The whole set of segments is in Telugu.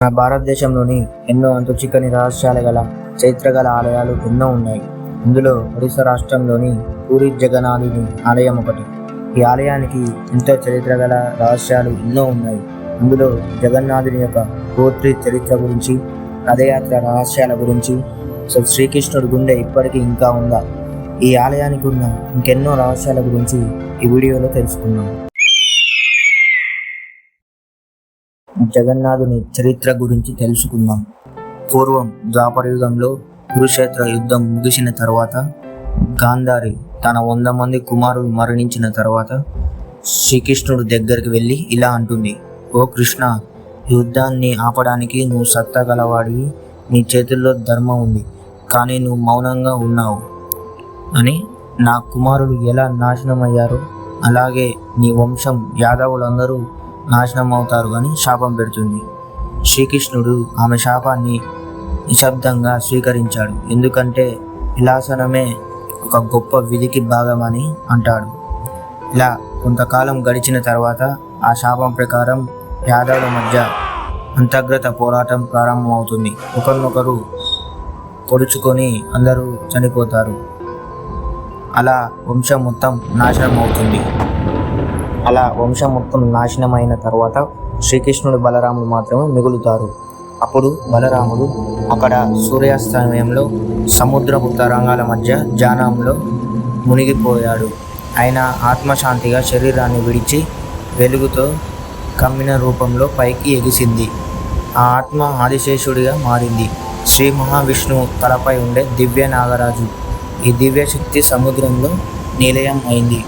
మన భారతదేశంలోని ఎన్నో అంతుచిక్కని రహస్యాలు గల చరిత్రగల ఆలయాలు ఎన్నో ఉన్నాయి. ఇందులో ఒడిశా రాష్ట్రంలోని పూరి జగన్నాథుని ఆలయం ఒకటి. ఈ ఆలయానికి ఎంతో చరిత్రగల రహస్యాలు ఎన్నో ఉన్నాయి. అందులో జగన్నాథుని యొక్క గోత్రి చరిత్ర గురించి, రథయాత్ర రహస్యాల గురించి, అసలు శ్రీకృష్ణుడి గుండె ఇప్పటికీ ఇంకా ఉందా, ఈ ఆలయానికి ఉన్న ఇంకెన్నో రహస్యాల గురించి ఈ వీడియోలో తెలుసుకుందాం. జగన్నాథుని చరిత్ర గురించి తెలుసుకుందాం. పూర్వం ద్వాపర యుగంలో కురుక్షేత్ర యుద్ధం ముగిసిన తర్వాత గాంధారి తన 100 మంది కుమారులు మరణించిన తర్వాత శ్రీకృష్ణుడు దగ్గరికి వెళ్ళి ఇలా అంటుంది: ఓ కృష్ణ, యుద్ధాన్ని ఆపడానికి నువ్వు సత్తా గలవాడివి, నీ చేతుల్లో ధర్మం ఉంది, కానీ నువ్వు మౌనంగా ఉన్నావు అని. నా కుమారులు ఎలా నాశనమయ్యారో అలాగే నీ వంశం యాదవులందరూ నాశనం అవుతారు అని శాపం పెడుతుంది. శ్రీకృష్ణుడు ఆమె శాపాన్ని నిశ్శబ్దంగా స్వీకరించాడు. ఎందుకంటే విలాసనమే ఒక గొప్ప విధికి భాగమని అంటాడు. ఇలా కొంతకాలం గడిచిన తర్వాత ఆ శాపం ప్రకారం యాదవుల మధ్య అంతర్గత పోరాటం ప్రారంభమవుతుంది. ఒకరినొకరు పొడుచుకొని అందరూ చనిపోతారు. అలా వంశం మొత్తం నాశనం అవుతుంది. అలా వంశం మొత్తం నాశనమైన తర్వాత శ్రీకృష్ణుడు బలరాముడు మాత్రమే మిగులుతారు. అప్పుడు బలరాముడు అక్కడ సూర్యాస్తమయంలో సముద్రపు తరంగాల మధ్య ధ్యానంలో మునిగిపోయాడు. ఆయన ఆత్మశాంతిగా శరీరాన్ని విడిచి వెలుగుతో కమ్మిన రూపంలో పైకి ఎగిసింది. ఆ ఆత్మ ఆదిశేషుడిగా మారింది. శ్రీ మహావిష్ణువు తలపై ఉండే దివ్య నాగరాజు. ఈ దివ్యశక్తి సముద్రంలో నిలయం అయింది.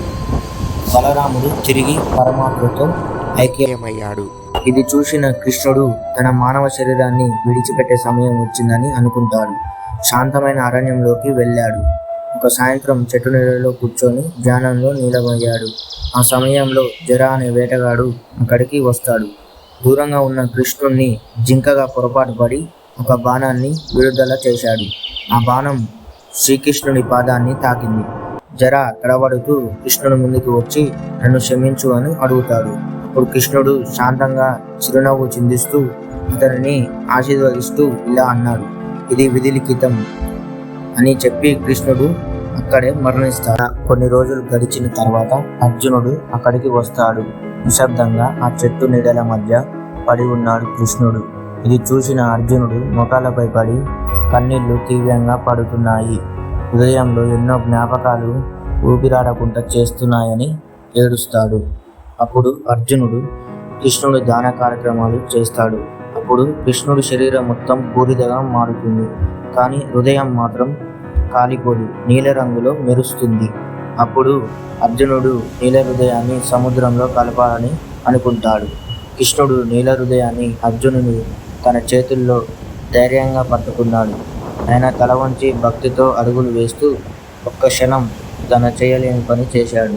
బలరాముడు తిరిగి పరమాత్మతో ఐక్యమయ్యాడు. ఇది చూసిన కృష్ణుడు తన మానవ శరీరాన్ని విడిచిపెట్టే సమయం వచ్చిందని అనుకుంటాడు. శాంతమైన అరణ్యంలోకి వెళ్ళాడు. ఒక సాయంత్రం చెట్టు నీడలో కూర్చొని ధ్యానంలో నీలమయ్యాడు. ఆ సమయంలో జర అనే వేటగాడు అక్కడికి వస్తాడు. దూరంగా ఉన్న కృష్ణుణ్ణి జింకగా పొరపాటు పడి ఒక బాణాన్ని విడుదల చేశాడు. ఆ బాణం శ్రీకృష్ణుడి పాదాన్ని తాకింది. జర తడబడుతూ కృష్ణుడు ముందుకు వచ్చి నన్ను క్షమించు అని అడుగుతాడు. అప్పుడు కృష్ణుడు శాంతంగా చిరునవ్వు చిందిస్తూ అతనిని ఆశీర్వదిస్తూ ఇలా అన్నాడు: ఇది విధి లిఖితం అని చెప్పి కృష్ణుడు అక్కడే మరణిస్తాడు. కొన్ని రోజులు గడిచిన తర్వాత అర్జునుడు అక్కడికి వస్తాడు. నిశ్శబ్దంగా ఆ చెట్టు నీడల మధ్య పడి ఉన్నాడు కృష్ణుడు. ఇది చూసిన అర్జునుడు మోకాళ్ళపై పడి కన్నీళ్లు తీవ్రంగా పడుతున్నాయి. హృదయంలో ఎన్నో జ్ఞాపకాలు ఊపిరాడకుండా చేస్తున్నాయని ఏడుస్తాడు. అప్పుడు అర్జునుడు కృష్ణుడు దాన కార్యక్రమాలు చేస్తాడు. అప్పుడు కృష్ణుడి శరీరం మొత్తం బూడిదగా మారుతుంది, కానీ హృదయం మాత్రం కాలిపోదు, నీల రంగులో మెరుస్తుంది. అప్పుడు అర్జునుడు నీల హృదయాన్ని సముద్రంలో కలపాలని అనుకుంటాడు. కృష్ణుడు నీల హృదయాన్ని అర్జునుడు తన చేతుల్లో ధైర్యంగా పట్టుకున్నాడు. ఆయన తల వంచి భక్తితో అడుగులు వేస్తూ ఒక్క క్షణం తన చేయలేని పని చేశాడు.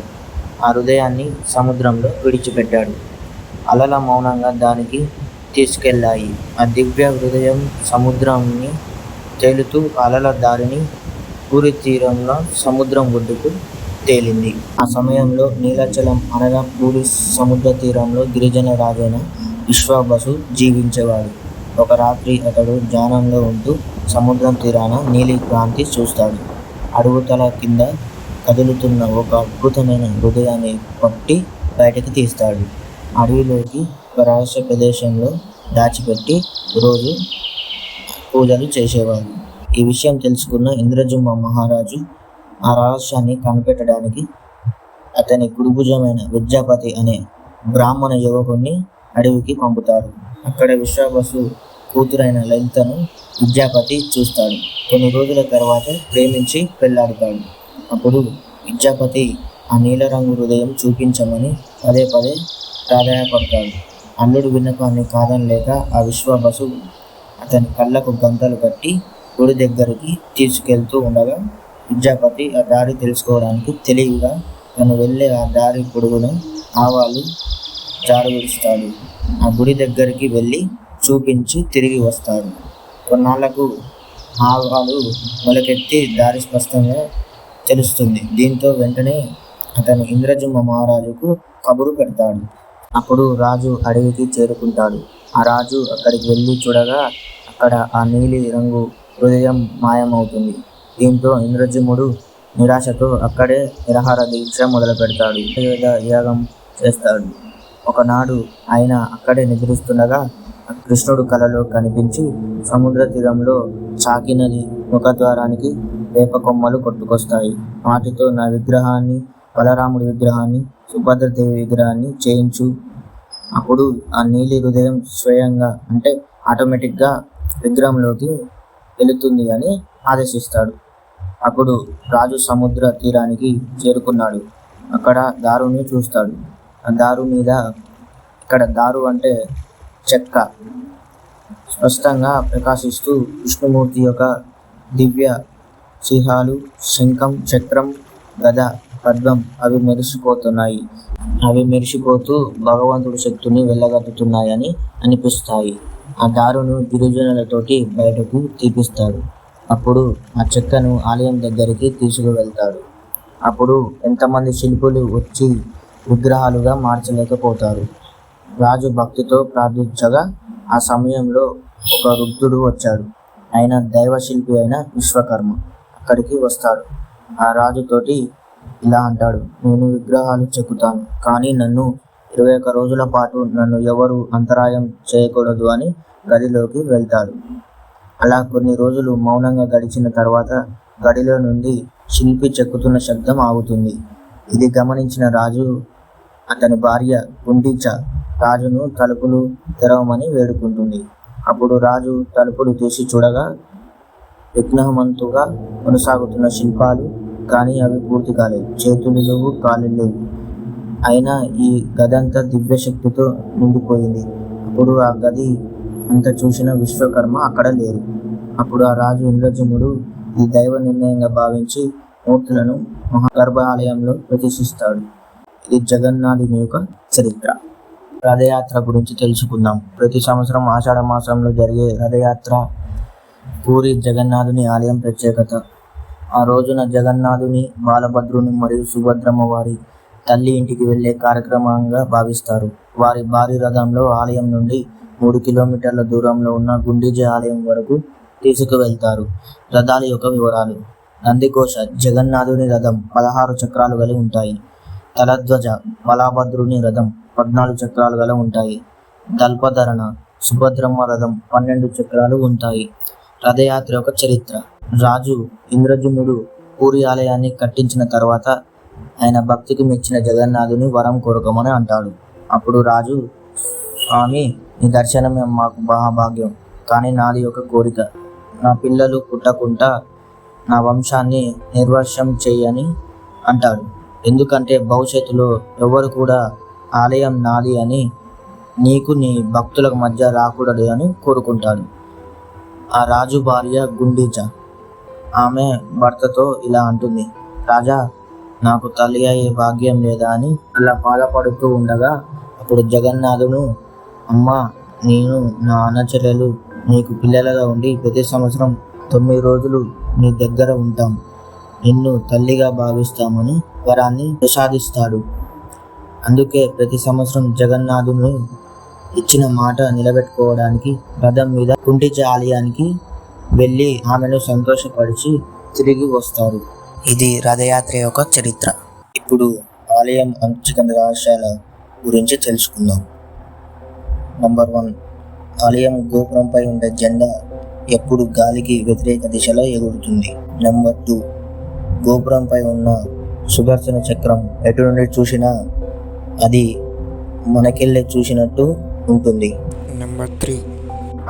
ఆ హృదయాన్ని సముద్రంలో విడిచిపెట్టాడు. అలల మౌనంగా దానికి తీసుకెళ్ళాయి. ఆ దివ్య హృదయం సముద్రాన్ని తేలుతూ అలల దారిని పూరి తీరంలో సముద్రం ఒడ్డుకు తేలింది. ఆ సమయంలో నీలాచలం అనగా పూరి సముద్ర తీరంలో గిరిజన రాజైన విశ్వావసు జీవించేవాడు. ఒక రాత్రి అతడు ధ్యానంలో ఉంటూ సముద్రం తీరాన నీలి క్రాంతి చూస్తాడు. అడుగుతల కింద కదులుతున్న ఒక అద్భుతమైన హృదయాన్ని పట్టి బయటకు తీస్తాడు. అడవిలోకి ఒక రహస్య ప్రదేశంలో దాచిపెట్టి రోజు పూజలు చేసేవాడు. ఈ విషయం తెలుసుకున్న ఇంద్రజుమ్మ మహారాజు ఆ రహస్యాన్ని కనిపెట్టడానికి అతని కుడిభుజమైన విద్యాపతి అనే బ్రాహ్మణ యువకుణ్ణి అడవికి పంపుతాడు. అక్కడ విశ్వావసు కూతురైన లలితను విద్యాపతి చూస్తాడు. కొన్ని రోజుల తర్వాత ప్రేమించి పెళ్లాడుతాడు. అప్పుడు విద్యాపతి ఆ నీలరంగు హృదయం చూపించమని పదే పదే ప్రాధాయపడతాడు. అల్లుడు విన్నపాన్ని కాదనలేక ఆ విశ్వావసు అతని కళ్ళకు గంతలు కట్టి గుడి దగ్గరికి తీసుకెళ్తూ ఉండగా విద్యాపతి ఆ దారి తెలుసుకోవడానికి తెలివిగా తను వెళ్ళే ఆ దారి పొడుగున ఆవాలు జారు విడుస్తాడు. ఆ గుడి దగ్గరికి వెళ్ళి చూపించి తిరిగి వస్తాడు. కొన్నాళ్లకు ఆవాలు మొలకెత్తి దారి స్పష్టంగా తెలుస్తుంది. దీంతో వెంటనే అతను ఇంద్రజుమ్మ మహారాజుకు కబురు పెడతాడు. అప్పుడు రాజు అడవికి చేరుకుంటాడు. ఆ రాజు అక్కడికి వెళ్ళి చూడగా అక్కడ ఆ నీలి రంగు హృదయం మాయమవుతుంది. దీంతో ఇంద్రజిముడు నిరాశతో అక్కడే నిరాహార దీక్ష మొదలు పెడతాడు. యాగం చేస్తాడు. ఒకనాడు ఆయన అక్కడే నిద్రిస్తుండగా కృష్ణుడు కలలో కనిపించి సముద్ర తీరంలో చాకినది ముఖద్వారానికి వేప కొమ్మలు కొట్టుకొస్తాయి. వాటితో నా విగ్రహాన్ని, బలరాముడి విగ్రహాన్ని, సుభద్రదేవి విగ్రహాన్ని చేయించు. అప్పుడు ఆ నీలి హృదయం స్వయంగా అంటే ఆటోమేటిక్గా విగ్రహంలోకి వెళుతుంది అని ఆదేశిస్తాడు. అప్పుడు రాజు సముద్ర తీరానికి చేరుకున్నాడు. అక్కడ దారుని చూస్తాడు. ఆ దారు మీద, ఇక్కడ దారు అంటే చెక్క, స్పష్టంగా ప్రకాశిస్తూ విష్ణుమూర్తి యొక్క దివ్య చిహాలు, శంఖం, చక్రం, గద, పద్మం అవి మెరిసిపోతున్నాయి. అవి మెరిసిపోతూ భగవంతుడి శక్తిని వెళ్ళగట్టుతున్నాయని అనిపిస్తాయి. ఆ దారును గిరిజనులతోటి బయటకు తీపిస్తాడు. అప్పుడు ఆ చెక్కను ఆలయం దగ్గరికి తీసుకువెళ్తాడు. అప్పుడు ఎంతమంది శిల్పులు వచ్చి విగ్రహాలుగా మార్చలేకపోతారు. రాజు భక్తితో ప్రార్థించగా ఆ సమయంలో ఒక వృద్ధుడు వచ్చాడు. ఆయన దైవశిల్పి అయిన విశ్వకర్మ అక్కడికి వస్తాడు. ఆ రాజుతోటి ఇలా అంటాడు, నేను విగ్రహాలు చెక్కుతాను, కానీ నన్ను 21 రోజుల పాటు నన్ను ఎవరు అంతరాయం చేయకూడదు అని గదిలోకి వెళ్తాడు. అలా కొన్ని రోజులు మౌనంగా గడిచిన తర్వాత గడిలో నుండి శిల్పి చెక్కుతున్న శబ్దం ఆగుతుంది. ఇది గమనించిన రాజు అతని భార్య గుండిచ రాజును తలుపులు తెరవమని వేడుకుంటుంది. అప్పుడు రాజు తలుపులు తీసి చూడగా విఘ్నమంతుగా కొనసాగుతున్న శిల్పాలు, కానీ అవి పూర్తి కాలేదు. చేతులు లేవు, కాళ్ళు లేవు. అయినా ఈ గదంతా దివ్యశక్తితో నిండిపోయింది. అప్పుడు ఆ గది అంత చూసిన విశ్వకర్మ అక్కడ లేరు. అప్పుడు ఆ రాజు ఇంద్రజిముడు ఈ దైవ నిర్ణయంగా భావించి మూర్తులను మహాగర్భాలయంలో ప్రతిష్ఠిస్తాడు. ఇది జగన్నాథుని యొక్క చరిత్ర. రథయాత్ర గురించి తెలుసుకుందాం. ప్రతి సంవత్సరం ఆషాఢ మాసంలో జరిగే రథయాత్ర పూరి జగన్నాథుని ఆలయం ప్రత్యేకత. ఆ రోజున జగన్నాథుని, బాలభద్రుని మరియు సుభద్రమ్మ వారి తల్లి ఇంటికి వెళ్లే కార్యక్రమంగా భావిస్తారు. వారి భారీ రథంలో ఆలయం నుండి 3 కిలోమీటర్ల దూరంలో ఉన్న గుండిజ ఆలయం వరకు తీసుకువెళ్తారు. రథాల యొక్క వివరాలు. నందిఘోష జగన్నాథుని రథం 16 చక్రాలు గల ఉంటాయి. తలధ్వజ బలభద్రుని రథం 14 చక్రాలు గల ఉంటాయి. దల్పధరణ సుభద్రమ్మ రథం 12 చక్రాలు ఉంటాయి. రథయాత్ర యొక్క చరిత్ర. రాజు ఇంద్రజిముడు పూరి ఆలయాన్ని కట్టించిన తర్వాత ఆయన భక్తికి మెచ్చిన జగన్నాథుని వరం కోరుకోమని అంటాడు. అప్పుడు రాజు, స్వామి, నీ దర్శనమే మాకు మహాభాగ్యం, కానీ నాది ఒక కోరిక. నా పిల్లలు పుట్టకుండా నా వంశాన్ని నిర్వశం చేయని అంటాడు. ఎందుకంటే భవిష్యత్తులో ఎవరు కూడా ఆలయం నాది అని నీకు నీ భక్తులకు మధ్య రాకూడదు అని కోరుకుంటాడు. ఆ రాజు భార్య గుండిచ ఆమె భర్తతో ఇలా అంటుంది, రాజా, నాకు తల్లి అయ్యే భాగ్యం లేదా అని అలా బాధపడుతూ ఉండగా అప్పుడు జగన్నాథుడు, అమ్మ, నేను నా అన్నచెల్లెలు నీకు పిల్లలుగా ఉండి ప్రతి సంవత్సరం 9 రోజులు నీ దగ్గర ఉంటాం, నిన్ను తల్లిగా భావిస్తామని వరాన్ని ప్రసాదిస్తాడు. అందుకే ప్రతి సంవత్సరం జగన్నాథుడు ఇచ్చిన మాట నిలబెట్టుకోవడానికి రథం మీద గుండిచ ఆలయానికి వెళ్ళి ఆమెను సంతోషపరిచి తిరిగి వస్తారు. ఇది రథయాత్ర యొక్క చరిత్ర. ఇప్పుడు ఆలయం అంచుక రహస్యాల గురించి తెలుసుకుందాం. నంబర్ 1, ఆలయం గోపురంపై ఉండే జెండా ఎప్పుడు గాలికి వ్యతిరేక దిశలో ఎగురుతుంది. నంబర్ 2, గోపురంపై ఉన్న సుదర్శన చక్రం ఎటు నుండి చూసినా అది మనకెళ్ళే చూసినట్టు ఉంటుంది. నంబర్ 3,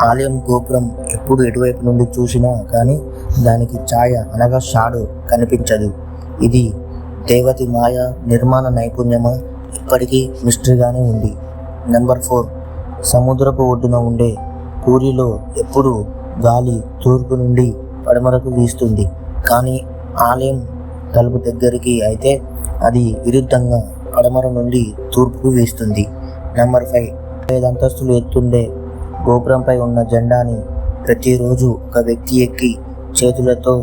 ఆలయం గోపురం ఎప్పుడు ఎటువైపు నుండి చూసినా కానీ దానికి ఛాయ అనగా షాడో కనిపించదు. ఇది దేవతి మాయ, నిర్మాణ నైపుణ్యమా ఇప్పటికీ మిస్టరీగానే ఉంది. నెంబర్ 4, సముద్రపు ఒడ్డున ఉండే పూరిలో ఎప్పుడు గాలి తూర్పు నుండి పడమరకు వీస్తుంది, కానీ ఆలయం తలుపు దగ్గరికి అయితే అది విరుద్ధంగా పడమర నుండి తూర్పుకు వీస్తుంది. నెంబర్ 5, 5 అంతస్తులు ఎత్తుండే గోపురంపై ఉన్న జెండాని ప్రతిరోజు ఒక వ్యక్తి ఎక్కి చేతులతో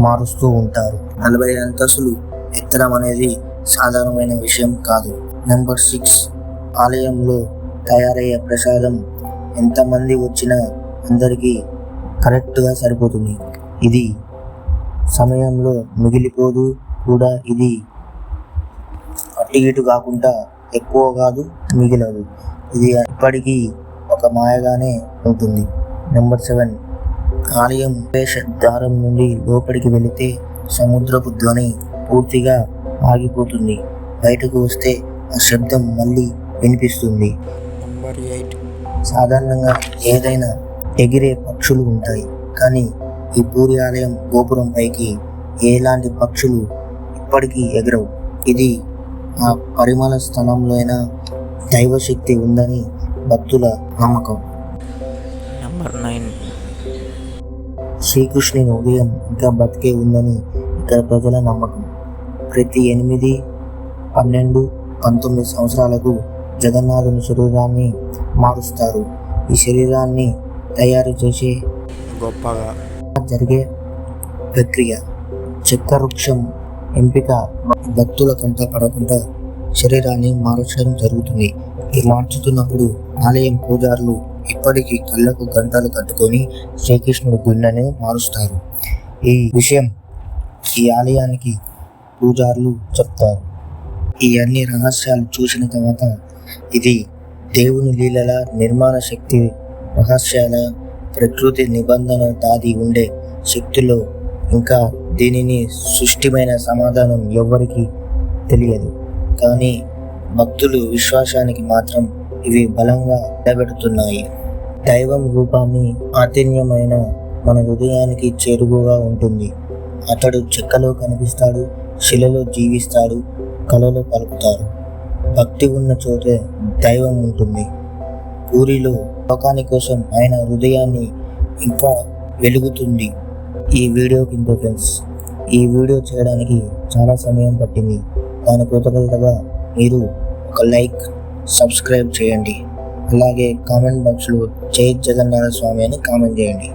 మారుస్తూ ఉంటారు. 40 అంతస్తులు ఎత్తడం అనేది సాధారణమైన విషయం కాదు. నెంబర్ 6, ఆలయంలో తయారయ్యే ప్రసాదం ఎంతమంది వచ్చినా అందరికీ కరెక్ట్గా సరిపోతుంది. ఇది సమయంలో మిగిలిపోదు కూడా. ఇది అటు ఇటు కాకుండా ఎక్కువ కాదు, మిగిలదు. ఇది ఇప్పటికీ ఒక మాయగానే ఉంటుంది. నెంబర్ 7, ఆలయం ప్రవేశ ద్వారం నుండి లోపలికి వెళితే సముద్రపు ధ్వని పూర్తిగా ఆగిపోతుంది. బయటకు వస్తే ఆ శబ్దం మళ్ళీ వినిపిస్తుంది. నెంబర్ 8, సాధారణంగా ఏదైనా ఎగిరే పక్షులు ఉంటాయి, కానీ ఈ పూరి ఆలయం గోపురం పైకి ఎలాంటి పక్షులు ఇప్పటికీ ఎగరవు. ఇది ఆ పరిమళ స్థలంలోనైనా దైవశక్తి ఉందని భక్తుల నమ్మకం. నెంబర్ 9, శ్రీకృష్ణుని ఉదయం ఇంకా బతికే ఉందని ఇక్కడ ప్రజల నమ్మకం. ప్రతి 8, 12, 19 సంవత్సరాలకు జగన్నాథుని శరీరాన్ని మారుస్తారు. ఈ శరీరాన్ని తయారు చేసే గొప్పగా జరిగే ప్రక్రియ చక్రవృక్షం ఎంపిక భక్తుల కంట పడకుండా శరీరాన్ని మార్చడం జరుగుతుంది. ఈ మార్చుతున్నప్పుడు ఆలయం పూజారులు ఇప్పటికీ కళ్ళకు గంటలు కట్టుకొని శ్రీకృష్ణుడి గుండెని మారుస్తారు. ఈ విషయం ఈ ఆలయానికి పూజారులు చెప్తారు. ఈ అన్ని రహస్యాలు చూసిన తర్వాత ఇది దేవుని లీలల నిర్మాణ శక్తి రహస్యాల ప్రకృతి నిబంధన దాది ఉండే శక్తిలో ఇంకా దీనిని సృష్టిమైన సమాధానం ఎవ్వరికీ తెలియదు. కానీ భక్తులు విశ్వాసానికి మాత్రం ఇవి బలంగా నిలబెడుతున్నాయి. దైవం రూపాన్ని ఆత్మీయమైన మన హృదయానికి చేరువుగా ఉంటుంది. అతడు చెక్కలో కనిపిస్తాడు, శిలలో జీవిస్తాడు, కలలో పలుకుతాడు. భక్తి ఉన్న చోటే దైవం ఉంటుంది. పూరిలో లోకాని కోసం ఆయన హృదయాన్ని ఇంకా వెలుగుతుంది. ఈ వీడియో కింద ఫ్రెండ్స్, ఈ వీడియో చేయడానికి చాలా సమయం పట్టింది. దాని కృతజ్ఞతగా మీరు ఒక లైక్, సబ్స్క్రైబ్ చేయండి. అలాగే కామెంట్ బాక్స్లో జై జగన్నాథ స్వామి అని కామెంట్ చేయండి.